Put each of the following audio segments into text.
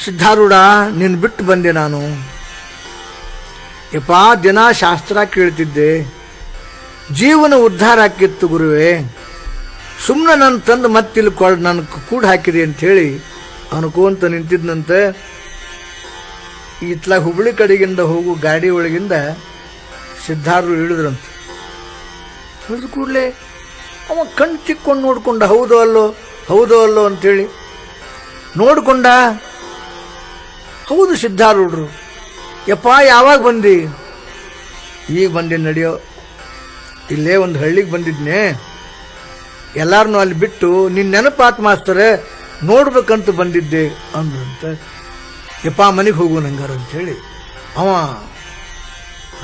ಸಿದ್ಧಾರೂಢ, ನಿನ್ನ ಬಿಟ್ಟು ಬಂದೆ ನಾನು. ಯಪ್ಪ, ದಿನ ಶಾಸ್ತ್ರ ಕೇಳ್ತಿದ್ದೆ, ಜೀವನ ಉದ್ಧಾರ ಆಕಿತ್ತು ಗುರುವೇ. ಸುಮ್ಮನೆ ನನ್ನ ತಂದು ಮತ್ತಿಲ್ಲಿ ನನ್ನ ಕೂಡ ಹಾಕಿದೆ ಅಂಥೇಳಿ ಅನ್ಕೋಂತ ನಿಂತಿದ್ನಂತೆ. ಇತ್ಲಾಗ ಹುಬ್ಳಿ ಕಡೆಗಿಂದ ಹೋಗು ಗಾಡಿ ಒಳಗಿಂದ ಸಿದ್ಧಾರೂಢ ಇಳಿದ್ರಂತ. ಇಳಿದ ಕೂಡಲೇ ಅವ ಕಣ್ಣು ಚಿಕ್ಕೊಂಡು ನೋಡ್ಕೊಂಡ, ಹೌದೋ ಅಲ್ಲೋ ಅಂಥೇಳಿ ನೋಡ್ಕೊಂಡ. ಹೌದು ಸಿದ್ಧಾರೂಢರು. ಯಪ್ಪ, ಯಾವಾಗ ಬಂದಿ? ಈಗ ಬಂದೆ ನಡೆಯೋ. ಇಲ್ಲೇ ಒಂದು ಹಳ್ಳಿಗೆ ಬಂದಿದ್ನೆ, ಎಲ್ಲಾರನ್ನೂ ಅಲ್ಲಿ ಬಿಟ್ಟು ನಿನ್ನ ನೆನಪಾತ್ ಮಾಸ್ತರೆ ನೋಡ್ಬೇಕಂತ ಬಂದಿದ್ದೆ ಅಂದ್ರಂತ. ಯಪ್ಪ, ಮನೆಗೆ ಹೋಗು ನಂಗಾರ ಅಂಥೇಳಿ ಅವ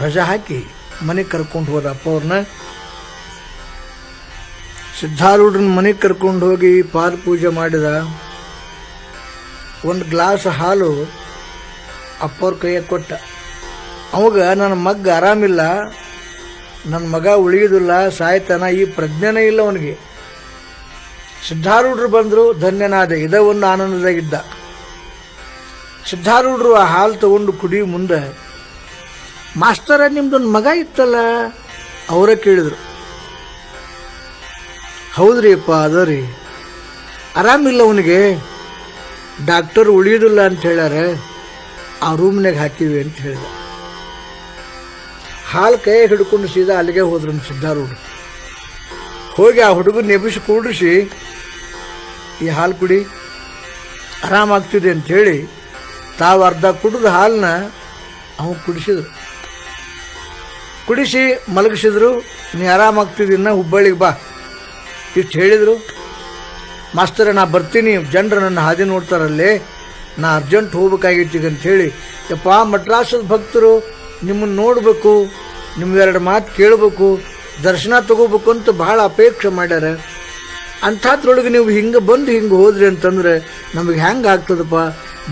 ರಜಾ ಹಾಕಿ ಮನೆಗೆ ಕರ್ಕೊಂಡು ಹೋದ ಅಪ್ಪ ಅವ್ರನ್ನ. ಸಿದ್ಧಾರೂಢರನ್ನ ಮನೆಗೆ ಕರ್ಕೊಂಡು ಹೋಗಿ ಪಾದ ಪೂಜೆ ಮಾಡಿದ. ಒಂದು ಗ್ಲಾಸ್ ಹಾಲು ಅಪ್ಪವ್ರ ಕೈಯಾಗ ಕೊಟ್ಟ. ಅವಾಗ ನನ್ನ ಮಗ ಆರಾಮಿಲ್ಲ, ನನ್ನ ಮಗ ಉಳಿಯೋದಿಲ್ಲ, ಸಾಯ್ತಾನ, ಈ ಪ್ರಜ್ಞೆನೇ ಇಲ್ಲ ಅವನಿಗೆ. ಸಿದ್ಧಾರೂಢರು ಬಂದರು, ಧನ್ಯನಾದ. ಇದ ಒಂದು ಆನಂದದಾಗಿದ್ದ. ಸಿದ್ಧಾರೂಢರು ಆ ಹಾಲು ತಗೊಂಡು ಕುಡಿ ಮುಂದೆ, ಮಾಸ್ತರ ನಿಮ್ದೊಂದು ಮಗ ಇತ್ತಲ್ಲ ಅವರ ಕೇಳಿದ್ರು. ಹೌದ್ರಿ ಅಪ್ಪ, ಅದ ರೀ, ಆರಾಮಿಲ್ಲ ಅವನಿಗೆ, ಡಾಕ್ಟರ್ ಉಳಿಯೋದಿಲ್ಲ ಅಂತ ಹೇಳ್ಯಾರ, ಆ ರೂಮ್ನಾಗ ಹಾಕಿವಿ ಅಂತ ಹೇಳಿದ. ಹಾಲು ಕೈ ಹಿಡ್ಕೊಂಡು ಸೀದಾ ಅಲ್ಲಿಗೆ ಹೋದ್ರು ಸಿದ್ಧಾರೂಢರು. ಹೋಗಿ ಆ ಹುಡುಗನ ಎಬ್ಬಿಸಿ ಕೂಡಿಸಿ, ಈ ಹಾಲು ಕುಡಿ, ಆರಾಮಾಗ್ತಿದೆ ಅಂಥೇಳಿ ತಾವು ಅರ್ಧ ಕುಡಿದ ಹಾಲನ್ನ ಅವನು ಕುಡಿಸಿದ್ರು. ಕುಡಿಸಿ ಮಲಗಿಸಿದ್ರು. ನೀ ಆರಾಮಾಗ್ತಿದ್ದೀನ, ಹುಬ್ಬಳ್ಳಿಗೆ ಬಾ ಇಷ್ಟು ಹೇಳಿದರು. ಮಾಸ್ತರ, ನಾ ಬರ್ತೀನಿ, ಜನರು ನನ್ನ ಹಾದಿ ನೋಡ್ತಾರಲ್ಲೇ, ನಾ ಅರ್ಜೆಂಟ್ ಹೋಗ್ಬೇಕಾಗಿತ್ತೀಗ ಅಂಥೇಳಿ. ಯಪ್ಪ, ಮಡ್ರಾಸದ ಭಕ್ತರು ನಿಮ್ಮನ್ನು ನೋಡಬೇಕು, ನಿಮ್ಗೆರಡು ಮಾತು ಕೇಳಬೇಕು, ದರ್ಶನ ತಗೋಬೇಕು ಅಂತ ಭಾಳ ಅಪೇಕ್ಷೆ ಮಾಡ್ಯಾರ. ಅಂಥದ್ರೊಳಗೆ ನೀವು ಹಿಂಗೆ ಬಂದು ಹಿಂಗೆ ಹೋದ್ರಿ ಅಂತಂದ್ರೆ ನಮಗೆ ಹೆಂಗೆ ಆಗ್ತದಪ್ಪ,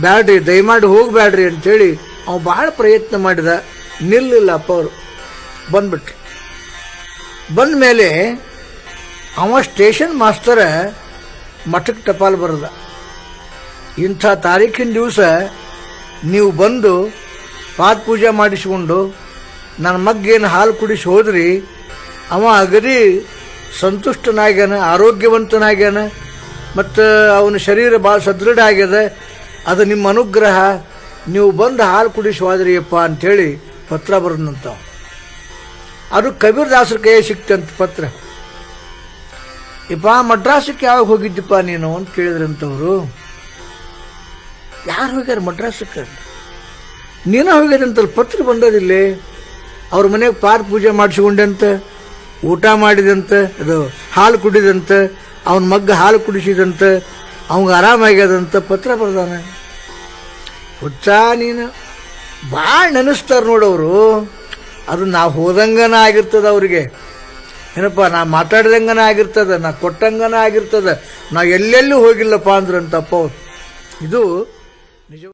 ಬ್ಯಾಡ್ರಿ, ದಯಮಾಡಿ ಹೋಗಬೇಡ್ರಿ ಅಂಥೇಳಿ ಅವ ಭಾಳ ಪ್ರಯತ್ನ ಮಾಡಿದ. ನಿಲ್ಲಿಲ್ಲ ಅಪ್ಪ ಅವರು, ಬಂದ್ಬಿಟ್ರು. ಬಂದ ಮೇಲೆ ಅವ ಸ್ಟೇಷನ್ ಮಾಸ್ತರ ಮಠಕ್ಕೆ ಟಪಾಲು ಬರದ, ಇಂಥ ತಾರೀಖಿನ ದಿವಸ ನೀವು ಬಂದು ಪಾದ ಪೂಜೆ ಮಾಡಿಸ್ಕೊಂಡು ನನ್ನ ಮಗ್ಗೇನು ಹಾಲು ಕುಡಿಸಿ ಹೋದ್ರಿ, ಅವ ಅಗದಿ ಸಂತುಷ್ಟನಾಗ್ಯಾನ, ಆರೋಗ್ಯವಂತನಾಗ್ಯಾನ, ಮತ್ತು ಅವನ ಶರೀರ ಭಾಳ ಸದೃಢ ಆಗ್ಯದ, ಅದು ನಿಮ್ಮ ಅನುಗ್ರಹ, ನೀವು ಬಂದು ಹಾಲು ಕುಡಿಸಿ ಹೋದ್ರಿಯಪ್ಪ ಅಂಥೇಳಿ ಪತ್ರ ಬರೆದಂತ. ಅದು ಕಬೀರದಾಸರ ಕೈಯ ಸಿಕ್ತಂತ ಪತ್ರ. ಯಪ್ಪ, ಮಡ್ರಾಸಕ್ಕೆ ಯಾವಾಗ ಹೋಗಿದ್ದಪ್ಪ ನೀನು ಅಂತ ಕೇಳಿದ್ರಂತವ್ರು. ಯಾರು ಹೋಗ್ಯಾರ ಮಡ್ರಾಸಕ್ಕೆ? ನೀನು ಹೋಗ್ಯಾರಂತಲ್ಲಿ ಪತ್ರ ಬಂದದಿಲ್ಲೇ. ಅವ್ರ ಮನೆಗೆ ಪಾದ ಪೂಜೆ ಮಾಡಿಸ್ಕೊಂಡಂತೆ, ಊಟ ಮಾಡಿದಂತೆ, ಅದು ಹಾಲು ಕುಡಿದಂತೆ, ಅವನ ಮಗ್ಗ ಹಾಲು ಕುಡಿಸಿದಂತೆ, ಅವಂಗೆ ಆರಾಮಾಗ್ಯದಂತ ಪತ್ರ ಬರ್ದಾನೆ. ಹುಚ್ಚ ನೀನು, ಭಾಳ ನೆನೆಸ್ತಾರೆ ನೋಡವರು. ಅದು ನಾವು ಹೋದಂಗನ ಆಗಿರ್ತದ ಅವ್ರಿಗೆ. ಏನಪ್ಪ, ನಾ ಮಾತಾಡ್ದಂಗನ ಆಗಿರ್ತದ, ನಾ ಕೊಟ್ಟಂಗನ ಆಗಿರ್ತದ, ನಾ ಎಲ್ಲೆಲ್ಲೂ ಹೋಗಿಲ್ಲಪ್ಪ ಅಂದ್ರಂತಪ್ಪ ಅವ್ರು. ಇದು